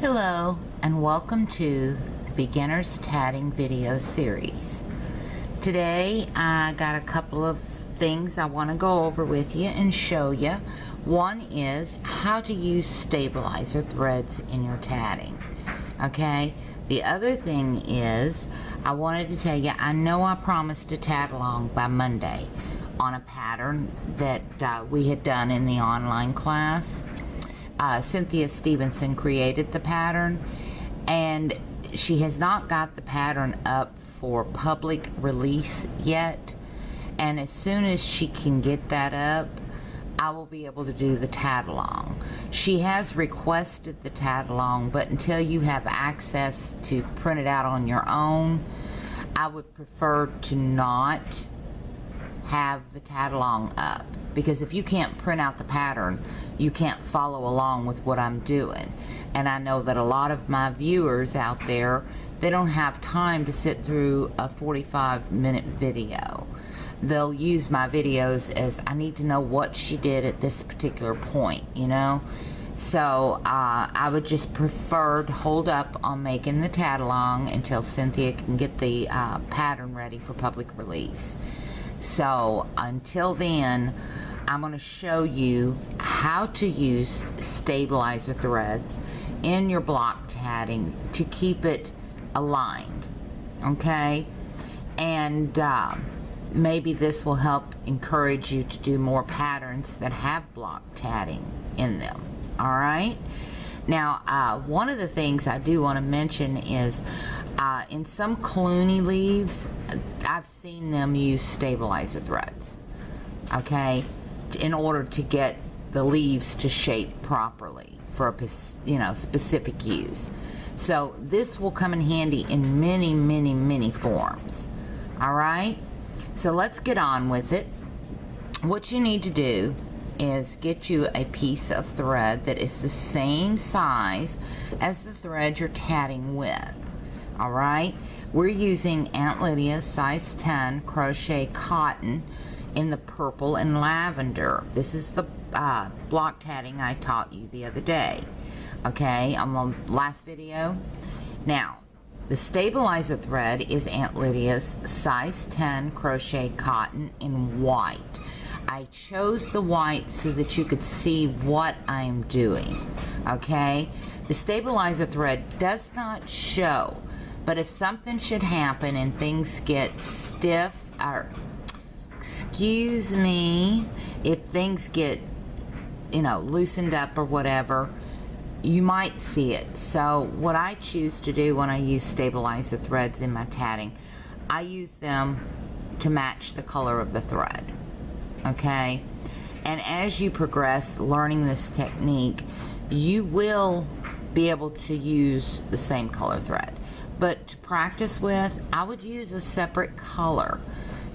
Hello and welcome to the Beginner's Tatting video series. Today I got a couple of things I want to go over with you and show you. One is how to use stabilizer threads in your tatting. Okay, the other thing is I wanted to tell you, I know I promised to tat along by Monday on a pattern that we had done in the online class. Cynthia Stevenson created the pattern, and she has not got the pattern up for public release yet, and as soon as she can get that up, I will be able to do the tat along. She has requested the tat along, but until you have access to print it out on your own, I would prefer to not have the tat along up, because if you can't print out the pattern, you can't follow along with what I'm doing. And I know that a lot of my viewers out there, they don't have time to sit through a 45-minute video. They'll use my videos as, I need to know what she did at this particular point, you know. So I would just prefer to hold up on making the tat along until Cynthia can get the pattern ready for public release. So until then, I'm going to show you how to use stabilizer threads in your block tatting to keep it aligned, okay? And maybe this will help encourage you to do more patterns that have block tatting in them, all right? Now, one of the things I do want to mention is in some Clooney leaves, I've seen them use stabilizer threads, okay, in order to get the leaves to shape properly for a specific use. So this will come in handy in many forms, all right? So let's get on with it. What you need to do is get you a piece of thread that is the same size as the thread you're tatting with. All right, we're using Aunt Lydia's size 10 crochet cotton in the purple and lavender. This is the block tatting I taught you the other day, okay, on the last video. Now, the stabilizer thread is Aunt Lydia's size 10 crochet cotton in white. I chose the white so that you could see what I'm doing, okay? The stabilizer thread does not show, but if something should happen and things get stiff, or excuse me, if things get, loosened up or whatever, you might see it. So what I choose to do when I use stabilizer threads in my tatting, I use them to match the color of the thread, okay? And as you progress learning this technique, you will be able to use the same color thread. But to practice with, I would use a separate color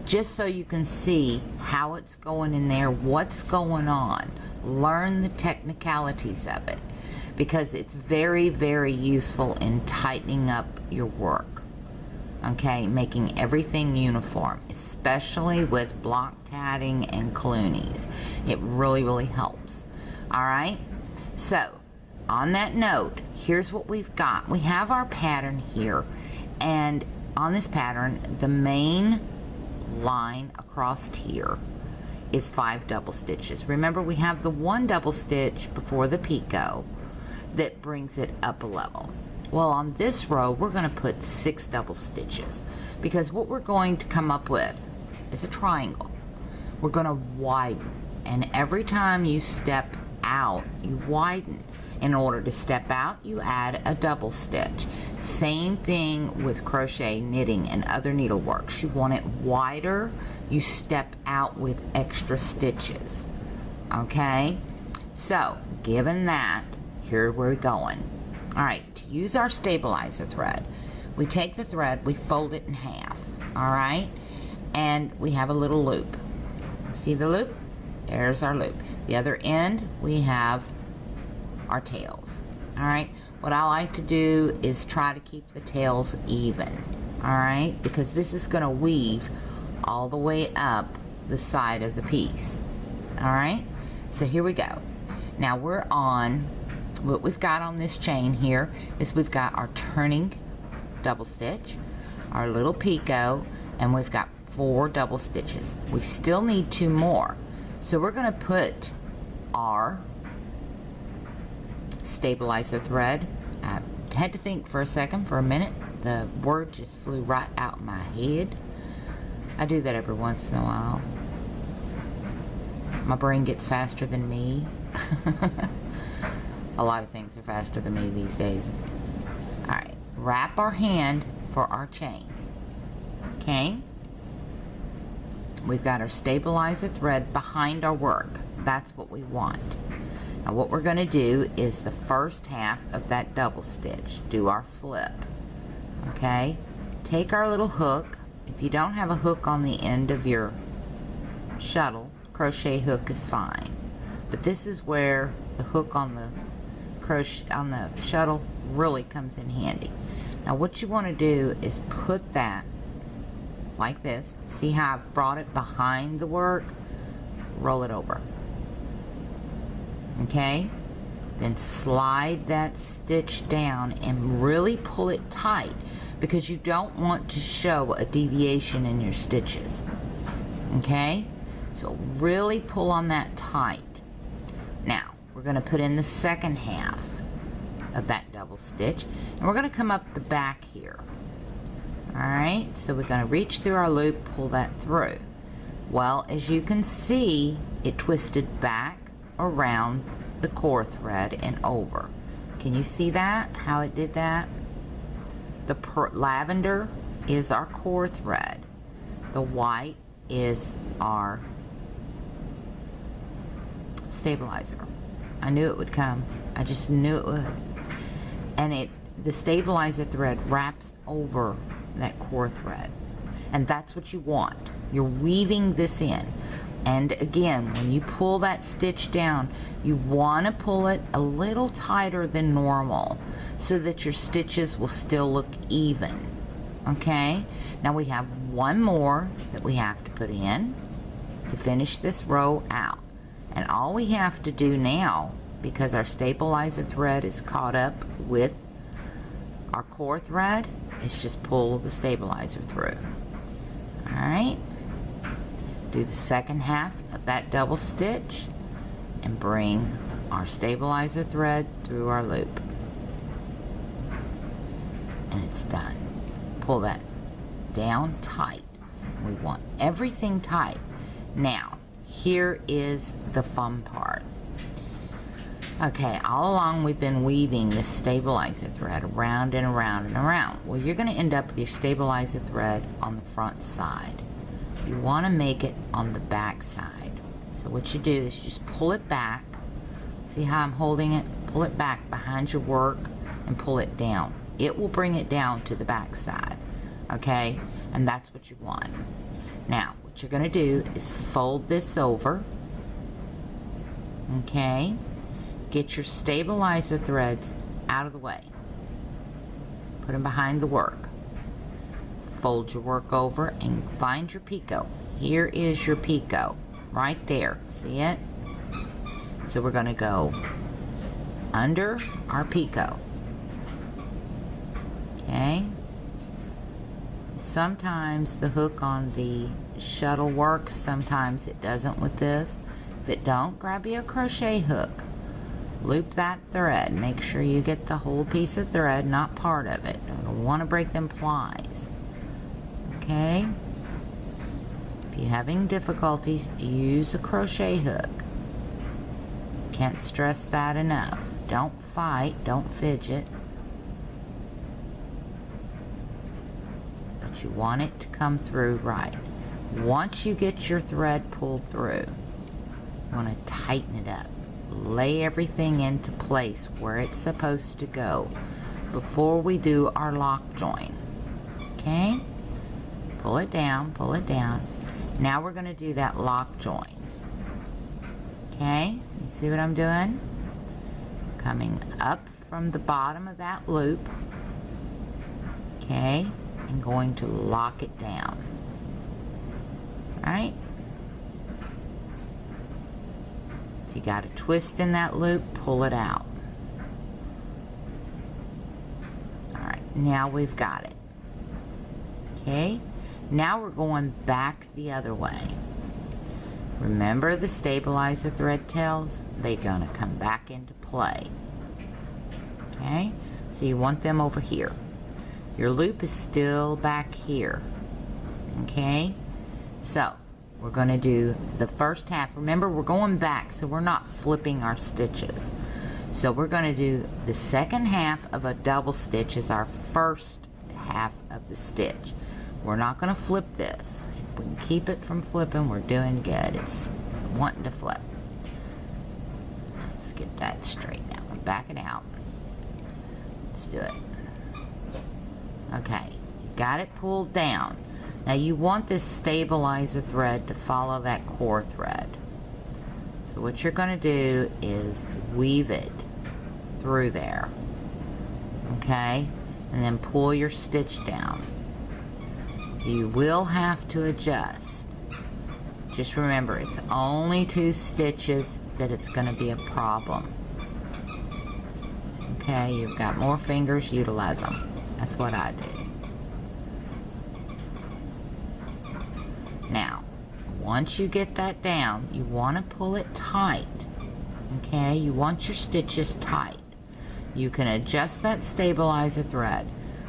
just so you can see how it's going in there, what's going on. Learn the technicalities of it, because it's very useful in tightening up your work, okay, making everything uniform, especially with block tatting and Cloonies. It really helps. All right, so on that note, here's what we've got. We have our pattern here, and on this pattern, the main line across here is 5 double stitches. Remember, we have the 1 double stitch before the picot that brings it up a level. Well, on this row, we're going to put 6 double stitches, because what we're going to come up with is a triangle. We're going to widen, and every time you step out, you widen. In order to step out, you add a double stitch. Same thing with crochet, knitting, and other needleworks. You want it wider, you step out with extra stitches, okay? So, given that, here we're going. All right, to use our stabilizer thread, we take the thread, we fold it in half, all right? And we have a little loop. See the loop? There's our loop. The other end, we have our tails. All right, what I like to do is try to keep the tails even, all right, because this is going to weave all the way up the side of the piece. All right, so here we go. Now we're on what we've got on this chain here is we've got our turning double stitch, our little picot, and we've got 4 double stitches. We still need 2 more. So we're going to put our stabilizer thread. I had to think for a second, for a minute. The word just flew right out my head. I do that every once in a while. My brain gets faster than me. A lot of things are faster than me these days. Alright, wrap our hand for our chain. Okay? We've got our stabilizer thread behind our work. That's what we want. Now what we're going to do is the first half of that double stitch. Do our flip. Okay? Take our little hook. If you don't have a hook on the end of your shuttle, crochet hook is fine. But this is where the hook on the shuttle really comes in handy. Now what you want to do is put that like this. See how I've brought it behind the work? Roll it over. Okay? Then slide that stitch down and really pull it tight, because you don't want to show a deviation in your stitches. Okay? So really pull on that tight. Now, we're going to put in the second half of that double stitch, and we're going to come up the back here. Alright, so we're going to reach through our loop, pull that through. Well, as you can see, it twisted back around the core thread and over. Can you see that? How it did that? The lavender is our core thread. The white is our stabilizer. I knew it would come. I just knew it would. And the stabilizer thread wraps over that core thread, and that's what you want. You're weaving this in, and again, when you pull that stitch down, you want to pull it a little tighter than normal so that your stitches will still look even. Okay, now we have one more that we have to put in to finish this row out, and all we have to do now, because our stabilizer thread is caught up with our core thread, is just pull the stabilizer through. Alright, do the second half of that double stitch and bring our stabilizer thread through our loop, and it's done. Pull that down tight. We want everything tight. Now here is the fun part. Okay, all along we've been weaving this stabilizer thread around and around and around. Well, you're going to end up with your stabilizer thread on the front side. You want to make it on the back side. So what you do is just pull it back. See how I'm holding it? Pull it back behind your work and pull it down. It will bring it down to the back side. Okay? And that's what you want. Now, what you're going to do is fold this over. Okay? Get your stabilizer threads out of the way. Put them behind the work. Fold your work over and find your picot. Here is your picot, right there. See it? So we're going to go under our picot. Okay? Sometimes the hook on the shuttle works, sometimes it doesn't with this. If it don't, grab you a crochet hook. Loop that thread. Make sure you get the whole piece of thread, not part of it. Don't want to break them plies. Okay? If you're having difficulties, use a crochet hook. Can't stress that enough. Don't fight, don't fidget. But you want it to come through right. Once you get your thread pulled through, you want to tighten it up. Lay everything into place where it's supposed to go before we do our lock join. Okay? Pull it down, pull it down. Now we're going to do that lock join. Okay? You see what I'm doing? Coming up from the bottom of that loop. Okay? And going to lock it down. Alright? If you got a twist in that loop, pull it out. Now we've got it. Okay, now we're going back the other way. Remember the stabilizer thread tails? They're gonna come back into play. Okay, so you want them over here. Your loop is still back here. Okay, so we're going to do the first half. Remember, we're going back, so we're not flipping our stitches. So we're going to do the second half of a double stitch as our first half of the stitch. We're not going to flip this. If we can keep it from flipping, we're doing good. It's wanting to flip. Let's get that straight now. Back it out. Let's do it. Okay, you got it pulled down. Now you want this stabilizer thread to follow that core thread. So what you're going to do is weave it through there. Okay, and then pull your stitch down. You will have to adjust. Just remember, it's only 2 stitches that it's going to be a problem. Okay, you've got more fingers, utilize them. That's what I do. Now, once you get that down, you want to pull it tight. Okay, you want your stitches tight. You can adjust that stabilizer thread.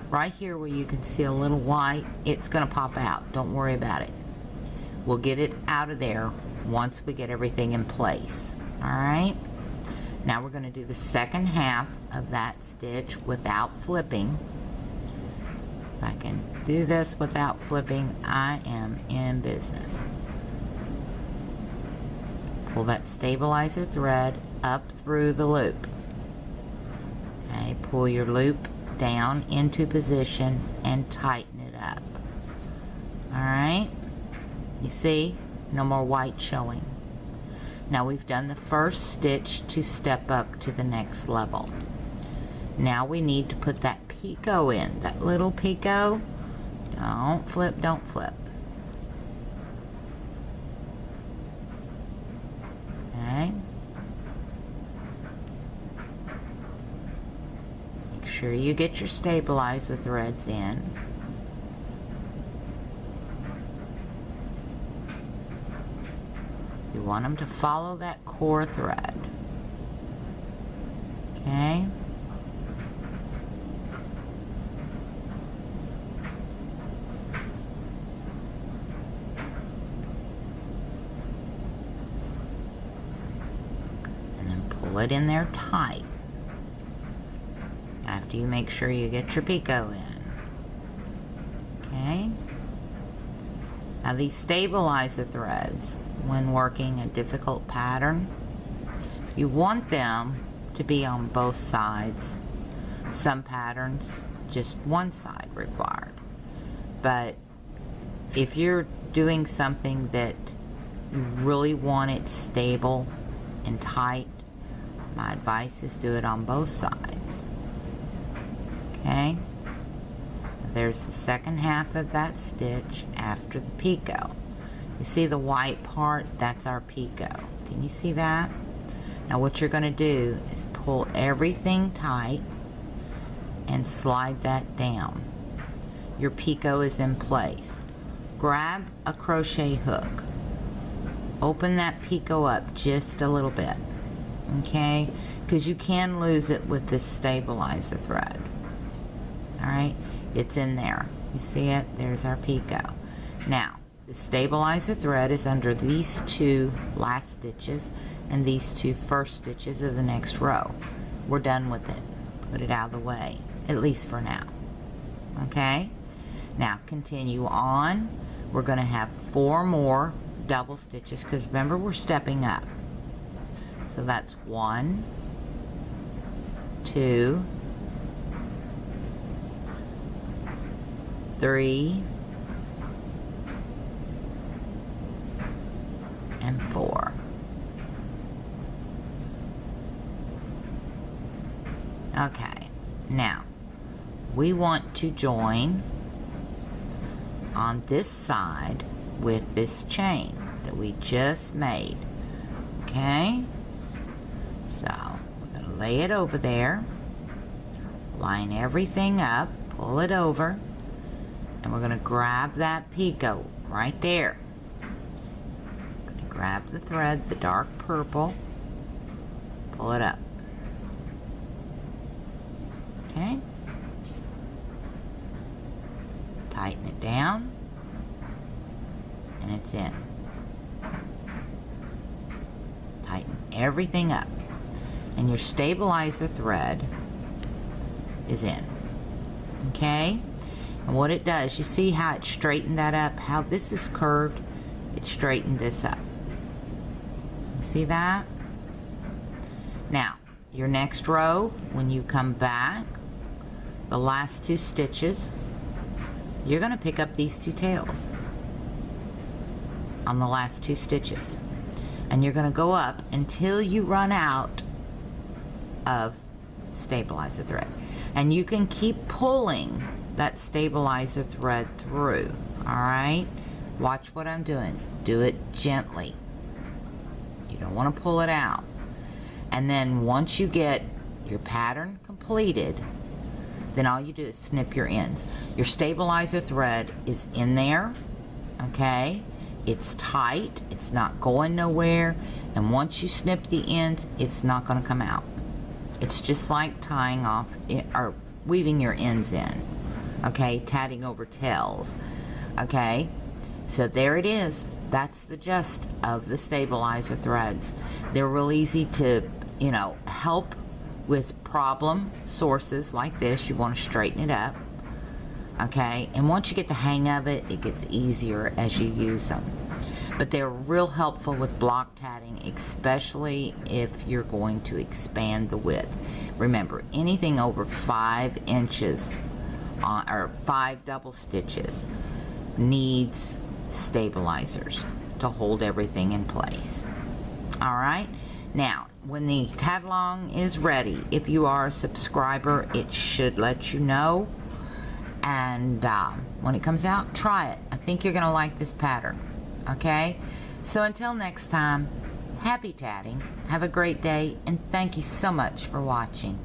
Right here where you can see a little white, it's going to pop out. Don't worry about it. We'll get it out of there once we get everything in place. Alright? Now we're going to do the second half of that stitch without flipping. If I can do this without flipping, I am in business. Pull that stabilizer thread up through the loop. Okay, pull your loop down into position and tighten it up. Alright, you see, no more white showing. Now we've done the first stitch to step up to the next level. Now we need to put that picot in, that little picot. Don't flip, don't flip. Okay. Make sure you get your stabilizer threads in. You want them to follow that core thread. Okay. Pull it in there tight after you make sure you get your picot in. Okay, now these stabilizer threads, when working a difficult pattern, you want them to be on both sides. Some patterns just one side required, but if you're doing something that you really want it stable and tight, my advice is do it on both sides. Okay, there's the second half of that stitch after the picot. You see the white part? That's our picot. Can you see that? Now what you're going to do is pull everything tight and slide that down. Your picot is in place. Grab a crochet hook. Open that picot up just a little bit. Okay, because you can lose it with this stabilizer thread. Alright, it's in there. You see it? There's our picot. Now, the stabilizer thread is under these 2 last stitches and these 2 first stitches of the next row. We're done with it. Put it out of the way, at least for now. Okay, now continue on. We're going to have 4 more double stitches because remember, we're stepping up. So that's 1, 2, 3, and 4. Okay, now we want to join on this side with this chain that we just made. Okay, so we're going to lay it over there, line everything up, pull it over, and we're going to grab that picot right there. Going to grab the thread, the dark purple, pull it up. Okay. Tighten it down, and it's in. Tighten everything up, and your stabilizer thread is in. Okay, and what it does, you see how it straightened that up, how this is curved, it straightened this up. You see that? Now your next row, when you come back, the last 2 stitches, you're going to pick up these 2 tails on the last 2 stitches, and you're going to go up until you run out of stabilizer thread, and you can keep pulling that stabilizer thread through. Alright, watch what I'm doing. Do it gently. You don't want to pull it out. And then once you get your pattern completed, then all you do is snip your ends. Your stabilizer thread is in there, okay? It's tight, it's not going nowhere, and once you snip the ends, it's not going to come out. It's just like tying off or weaving your ends in, okay? Tatting over tails, okay? So there it is. That's the gist of the stabilizer threads. They're real easy to, you know, help with problem sources like this. You want to straighten it up, okay? And once you get the hang of it, it gets easier as you use them. But they're real helpful with block tatting, especially if you're going to expand the width. Remember, anything over 5 inches or 5 double stitches needs stabilizers to hold everything in place. All right, now when the tag along is ready, if you are a subscriber, it should let you know, and when it comes out, try it. I think you're gonna like this pattern. Okay, so until next time, happy tatting, have a great day, and thank you so much for watching.